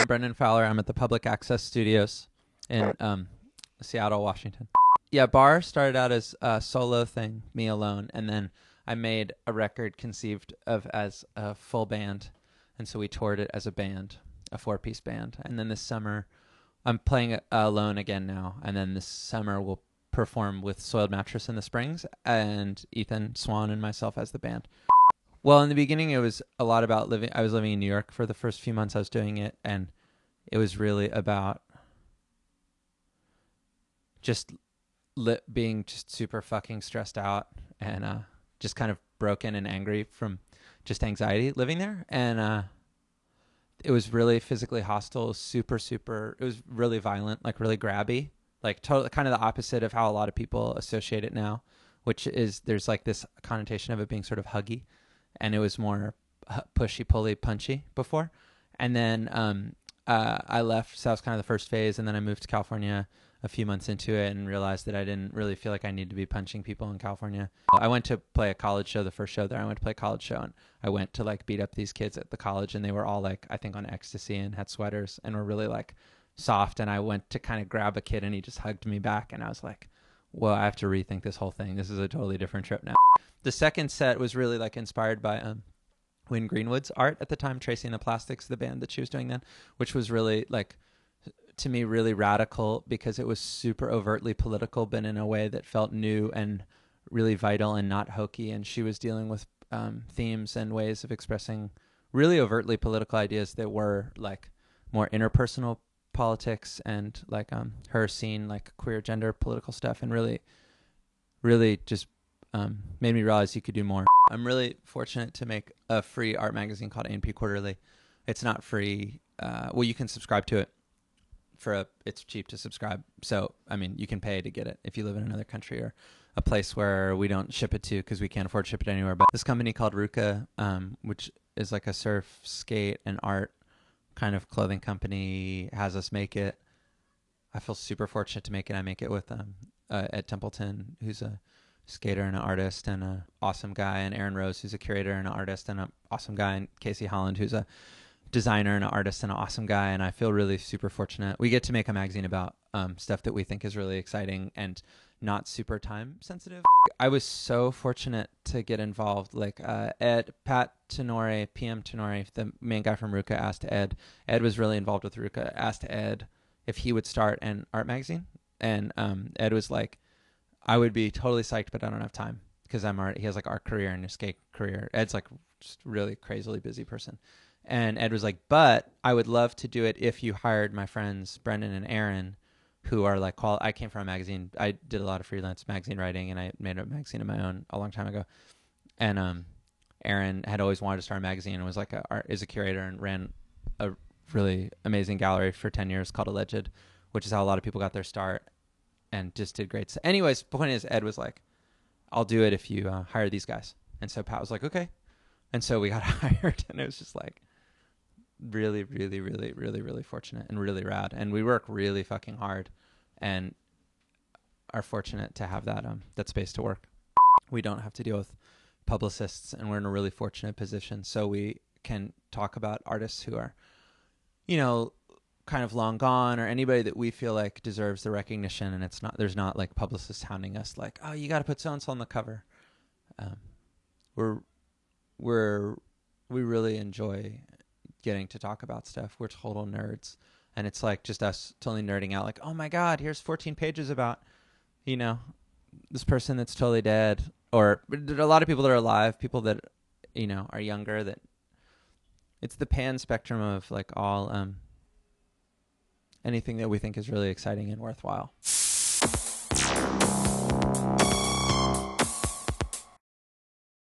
I'm Brendan Fowler. I'm at the Public Access Studios in Seattle, Washington. Yeah, Barr started out as a solo thing, me alone, and then I made a record conceived of as a full band, and so we toured it as a band, a 4-piece band. And then this summer, I'm playing alone again now, and then this summer we'll perform with Soiled Mattress in the Springs and Ethan Swan and myself as the band. Well, in the beginning, it was a lot about living. I was living in New York for the first few months I was doing it, and it was really about just being just super fucking stressed out and just kind of broken and angry from just anxiety living there. And it was really physically hostile, super, super. It was really violent, like really grabby, like totally kind of the opposite of how a lot of people associate it now, which is there's like this connotation of it being sort of huggy. And it was more pushy, pulley, punchy before. And then I left, so that was kind of the first phase. And then I moved to California a few months into it and realized that I didn't really feel like I needed to be punching people in California. I went to play a college show, the first show there. I went to play a college show, and I went to like beat up these kids at the college, and they were all like, I think on ecstasy and had sweaters and were really like soft. And I went to kind of grab a kid, and he just hugged me back. And I was like, well, I have to rethink this whole thing. This is a totally different trip now. The second set was really like inspired by Wynn Greenwood's art at the time, Tracing the Plastics, the band that she was doing then, which was really like, to me, really radical because it was super overtly political, but in a way that felt new and really vital and not hokey. And she was dealing with themes and ways of expressing really overtly political ideas that were like more interpersonal politics and like her scene, like queer gender political stuff, and really, really just made me realize you could do more. I'm really fortunate to make a free art magazine called A&P Quarterly. It's not free. Well, you can subscribe to it it's cheap to subscribe. So, I mean, you can pay to get it if you live in another country or a place where we don't ship it to because we can't afford to ship it anywhere. But this company called Ruka, which is like a surf, skate, and art kind of clothing company, has us make it. I feel super fortunate to make it. I make it with Ed Templeton, who's a skater and an artist and an awesome guy, and Aaron Rose, who's a curator and an artist and an awesome guy, and Casey Holland, who's a designer and an artist and an awesome guy. And I feel really super fortunate. We get to make a magazine about stuff that we think is really exciting and not super time sensitive. I was so fortunate to get involved. Like Pat Tenore, PM Tenore, the main guy from Ruka, asked Ed. Ed was really involved with Ruka. Asked Ed if he would start an art magazine, and Ed was like, I would be totally psyched, but I don't have time because he has like art career and a skate career. Ed's like just really crazily busy person. And Ed was like, but I would love to do it if you hired my friends, Brendan and Aaron, who are like, I came from a magazine. I did a lot of freelance magazine writing, and I made a magazine of my own a long time ago. And Aaron had always wanted to start a magazine and was like is a curator and ran a really amazing gallery for 10 years called Alleged, which is how a lot of people got their start. And just did great. So anyways, the point is, Ed was like, I'll do it if you hire these guys. And so Pat was like, okay. And so we got hired, and it was just like really, really, really, really, really fortunate and really rad. And we work really fucking hard and are fortunate to have that space to work. We don't have to deal with publicists, and we're in a really fortunate position. So we can talk about artists who are, kind of long gone, or anybody that we feel like deserves the recognition, and there's not like publicists hounding us like, oh, you got to put so and so on the cover. We really enjoy getting to talk about stuff. We're total nerds, and it's like just us totally nerding out like, oh my god, here's 14 pages about this person that's totally dead, or there are a lot of people that are alive, people that are younger, that it's the pan spectrum of like all anything that we think is really exciting and worthwhile.